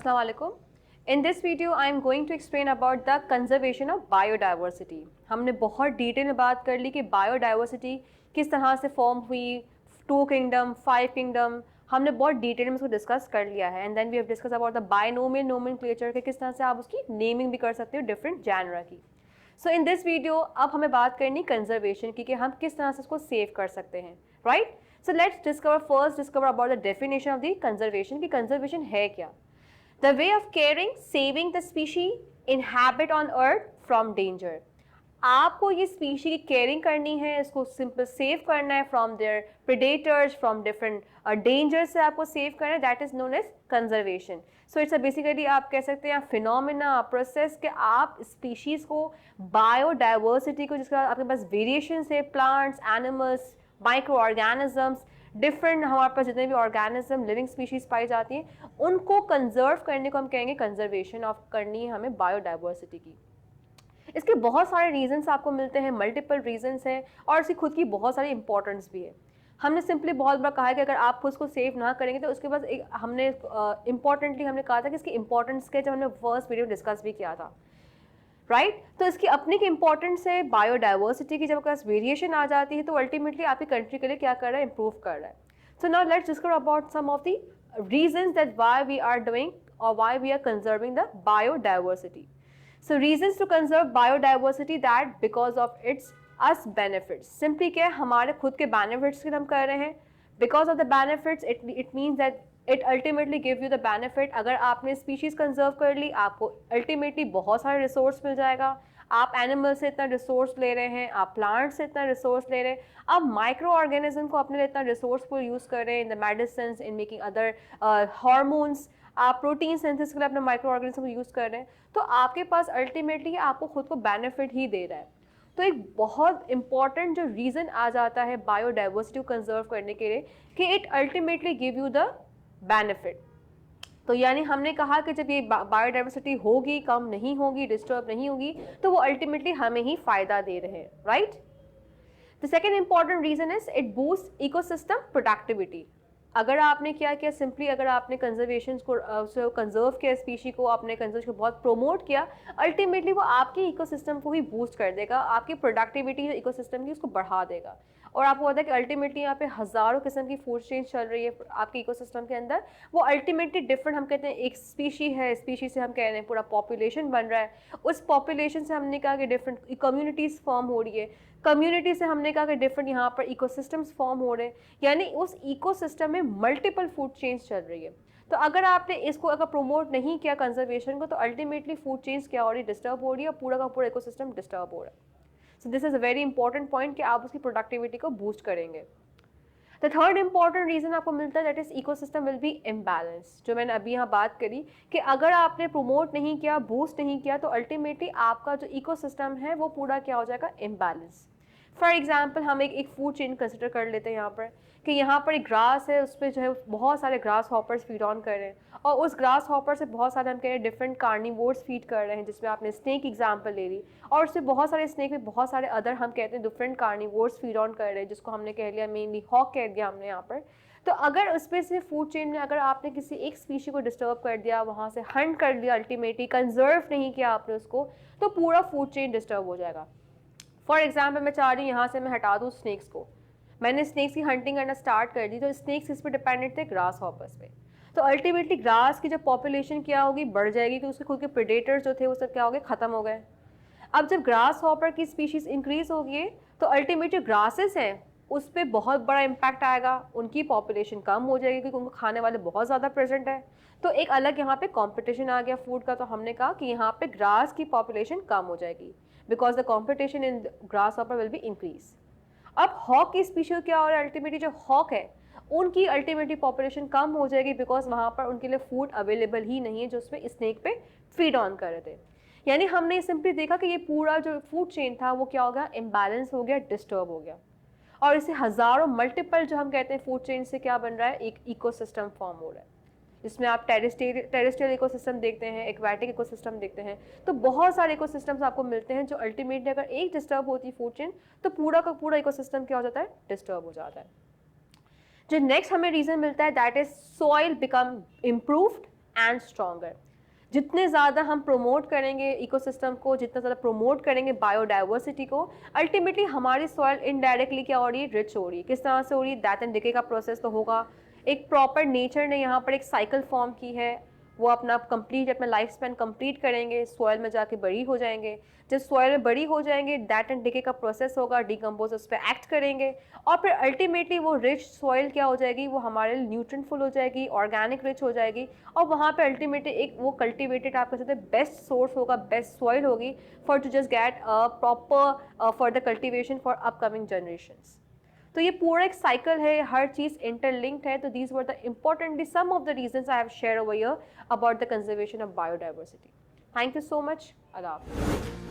Assalamu alaikum. In this video, I am going to explain about the conservation of biodiversity. हमने बहुत detail में बात कर ली कि बायोडाइवर्सिटी किस तरह से फॉर्म हुई, 2 किंगडम, 5 किंगडम, हमने बहुत डिटेल में उसको डिस्कस कर लिया है. And then we have discuss about the binomial nomenclature के किस तरह से आप उसकी नेमिंग भी कर सकते हो डिफरेंट जैनरा की. सो इन दिस वीडियो अब हमें बात करनी कंजर्वेशन की कि हम किस तरह से उसको सेव कर सकते हैं, right? So let's discover about the definition of the conservation कि कंजर्वेशन है क्या. The way of caring, saving the species inhabit on earth from danger. आपको ये स्पीशी की केयरिंग करनी है, इसको सिंपल सेव करना है from their predators, from different danger से आपको सेव करना है. That is known as conservation. So it's basically आप कह सकते हैं फिनोमिना प्रोसेस कि आप स्पीशीज़ को, बायोडाइवर्सिटी को, जिसका आपके पास वेरिएशन है, plants, animals, micro organisms, different हमारे पास जितने भी ऑर्गेनिज्म, लिविंग स्पीशीज़ पाई जाती हैं, उनको कंजर्व करने को हम कहेंगे कंजर्वेशन ऑफ करनी है हमें बायोडाइवर्सिटी की. इसके बहुत सारे रीजंस आपको मिलते हैं, मल्टीपल रीजंस हैं और इसकी खुद की बहुत सारी इंपॉर्टेंस भी है. हमने सिंपली बहुत बार कहा है कि अगर आप खुद को सेव ना करेंगे तो उसके बाद हमने इंपॉर्टेंटली हमने कहा था कि इसकी इंपॉर्टेंस के जब हमने फर्स्ट वीडियो डिस्कस भी किया था, राइट? तो इसकी अपनी की इंपॉर्टेंस है बायोडाइवर्सिटी की. जब आपके पास वेरिएशन आ जाती है तो अल्टीमेटली आपकी कंट्री के लिए क्या कर रहा है, इंप्रूव कर रहा है. So now let's discuss about some of the reasons that why we are doing और why we are conserving the biodiversity. So reasons to conserve biodiversity that because of its us benefits. Simply क्या हमारे खुद के benefits के हम कर रहे हैं. Because of the benefits, it means that it ultimately give you the benefit. अगर आपने species conserve कर ली, आपको ultimately बहुत सारे resource मिल जाएगा. आप animal से इतना resource ले रहे हैं, आप plant से इतना resource ले रहे हैं, आप micro organism को अपने लिए इतना resourceful use कर रहे हैं in the medicines, in making other hormones. आप प्रोटीन सिंथेसिस के लिए अपने माइक्रो ऑर्गेनिज्म को यूज़ कर रहे हैं, तो आपके पास अल्टीमेटली आपको खुद को बेनिफिट ही दे रहा है. तो एक बहुत इंपॉर्टेंट जो रीज़न आ जाता है बायोडाइवर्सिटी को कंजर्व करने के लिए कि it ultimately give you the benefit. तो यानी हमने कहा कि जब ये बायोडाइवर्सिटी होगी, कम नहीं होगी, डिस्टर्ब नहीं होगी, तो वो अल्टीमेटली हमें ही फ़ायदा दे रहे हैं, right? The second important reason is it boost ecosystem productivity. अगर आपने क्या किया, सिंपली अगर आपने कंजर्वेशन को कंजर्व किया, स्पीशी को आपने कंजर्वेशन को बहुत प्रोमोट किया, अल्टीमेटली वो आपके इकोसिस्टम को ही बूस्ट कर देगा, आपकी प्रोडक्टिविटी जो इकोसिस्टम की उसको बढ़ा देगा. और आपको पता है कि अल्टीमेटली यहाँ पे हज़ारों किस्म की फूड चेन चल रही है आपके इकोसिस्टम के अंदर. वो अल्टीमेटली डिफरेंट, हम कहते हैं एक स्पीशी है, स्पीशी से हम कह रहे हैं पूरा पॉपुलेशन बन रहा है. उस पॉपुलेशन से हमने कहा कि डिफरेंट कम्युनिटीज़ फॉर्म हो रही है, कम्युनिटी से हमने कहा कि डिफरेंट यहाँ पर इकोसिस्टम्स फॉर्म हो रहे हैं, यानी उस इकोसिस्टम में मल्टीपल फूड चेन्स चल रही है. तो अगर आपने इसको अगर प्रोमोट नहीं किया कंजर्वेशन को, तो अल्टीमेटली फूड चेन्स क्या हो रही है, डिस्टर्ब हो रही है और पूरा का पूरा इकोसिस्टम डिस्टर्ब हो रहा है. So this is a very important point कि आप उसकी प्रोडक्टिविटी को बूस्ट करेंगे. द थर्ड इंपॉर्टेंट रीज़न आपको मिलता है that is ecosystem will be imbalance. जो मैंने अभी यहाँ बात करी कि अगर आपने प्रोमोट नहीं किया, बूस्ट नहीं किया, तो अल्टीमेटली आपका जो इकोसिस्टम है वो पूरा क्या हो जाएगा, इम्बैलेंस. फॉर एग्जाम्पल हम एक फूड चेन कंसिडर कर लेते हैं यहाँ पर कि यहाँ पर एक ग्रास है, उस पर जो है बहुत सारे ग्रास हॉपर्स फीड ऑन कर रहे हैं और उस ग्रास हॉपर से बहुत सारे हम कह रहे हैं डिफरेंट कार्निवोर्स फीड कर रहे हैं, जिसमें आपने स्नेक एग्जाम्पल ले ली और उससे बहुत सारे स्नेक में बहुत सारे अदर हम कहते हैं डिफरेंट कार्निवोर्स फीड ऑन कर रहे हैं, जिसको हमने कह लिया मेनली हॉक कह दिया हमने यहाँ पर. तो अगर उस पर से फूड चेन में अगर आपने किसी एक स्पीशी को डिस्टर्ब कर दिया, वहाँ से हंट कर दिया, अल्टीमेटली कंजर्व नहीं किया आपने उसको, तो पूरा फूड चेन डिस्टर्ब हो जाएगा. फॉर एग्जाम्पल मैं चाह रही हूँ यहाँ से मैं हटा दूँ स्नेक्स को, मैंने स्नेक्स की हंटिंग करना स्टार्ट कर दी, तो स्नेक्स इस पर डिपेंडेंट थे ग्रास हॉपर्स पे. तो अल्टीमेटली ग्रास की जो पॉपुलेशन क्या होगी, बढ़ जाएगी, तो उसके खुद के प्रेडेटर्स जो थे वो सब क्या हो गए, ख़त्म हो गए. अब जब ग्रास हॉपर की स्पीशीज़ इंक्रीज होगी तो अल्टीमेटली ग्रासेस हैं उस पर बहुत बड़ा इम्पैक्ट आएगा, उनकी पॉपुलेशन कम हो जाएगी क्योंकि उनको खाने वाले बहुत ज़्यादा प्रेजेंट है. तो एक अलग यहाँ पे कंपटीशन आ गया फूड का. तो हमने कहा कि यहाँ पे ग्रास की पॉपुलेशन कम हो जाएगी because the competition in grass hopper will be increase. अब हॉक की स्पीशीज क्या हो रहा है, अल्टीमेटली जो हॉक है उनकी अल्टीमेटली पॉपुलेशन कम हो जाएगी बिकॉज वहाँ पर उनके लिए फूड अवेलेबल ही नहीं है जो उसमें स्नेक पे फीड ऑन कर रहे थे. यानी हमने सिंपली देखा कि ये पूरा जो फूड चेन था वो क्या हो गया, इम्बैलेंस हो गया, डिस्टर्ब हो गया. और इससे हज़ारों मल्टीपल जो हम कहते हैं फूड चेन से क्या बन रहा है, एक इकोसिस्टम फॉर्म हो रहा है, जिसमें आप टेरेस्ट्रियल इकोसिस्टम देखते हैं, एक्वाटिक इकोसिस्टम देखते हैं. तो बहुत सारे इकोसिस्टम्स आपको मिलते हैं जो अल्टीमेटली अगर एक डिस्टर्ब होती है फूड चेन तो पूरा का पूरा इकोसिस्टम क्या हो जाता है, डिस्टर्ब हो जाता है. जो नेक्स्ट हमें रीज़न मिलता है that is soil become improved and stronger. जितने ज़्यादा हम प्रमोट करेंगे इकोसिस्टम को, जितना ज़्यादा प्रमोट करेंगे बायोडाइवर्सिटी को, अल्टीमेटली हमारी सॉइल इनडायरेक्टली क्या हो रही है, रिच हो रही है। किस तरह से हो रही है, दैट एंड डिके का प्रोसेस तो होगा। एक प्रॉपर नेचर ने यहाँ पर एक साइकिल फॉर्म की है, वो अपना कंप्लीट अपना लाइफ स्पैन कंप्लीट करेंगे, सॉइल में जाके बड़ी हो जाएंगे। जब सॉइल में बड़ी हो जाएंगे, दैट एंड डिके का प्रोसेस होगा, डिकम्पोज उस पर एक्ट करेंगे, और फिर अल्टीमेटली वो रिच सॉइल क्या हो जाएगी, वो हमारे लिए न्यूट्रिएंटफुल हो जाएगी, ऑर्गेनिक रिच हो जाएगी, और वहाँ पे अल्टीमेटली एक वो कल्टिवेटेड आप कह सकते हैं बेस्ट सोर्स होगा, बेस्ट सॉइल होगी for to just get proper for the cultivation for upcoming generations. तो ये पूरा एक साइकिल है, हर चीज़ इंटरलिंक्ड है। तो these were the importantly some of the reasons I have share over here about the conservation of biodiversity. Thank you so much. अल्लाह हाफ़िज़।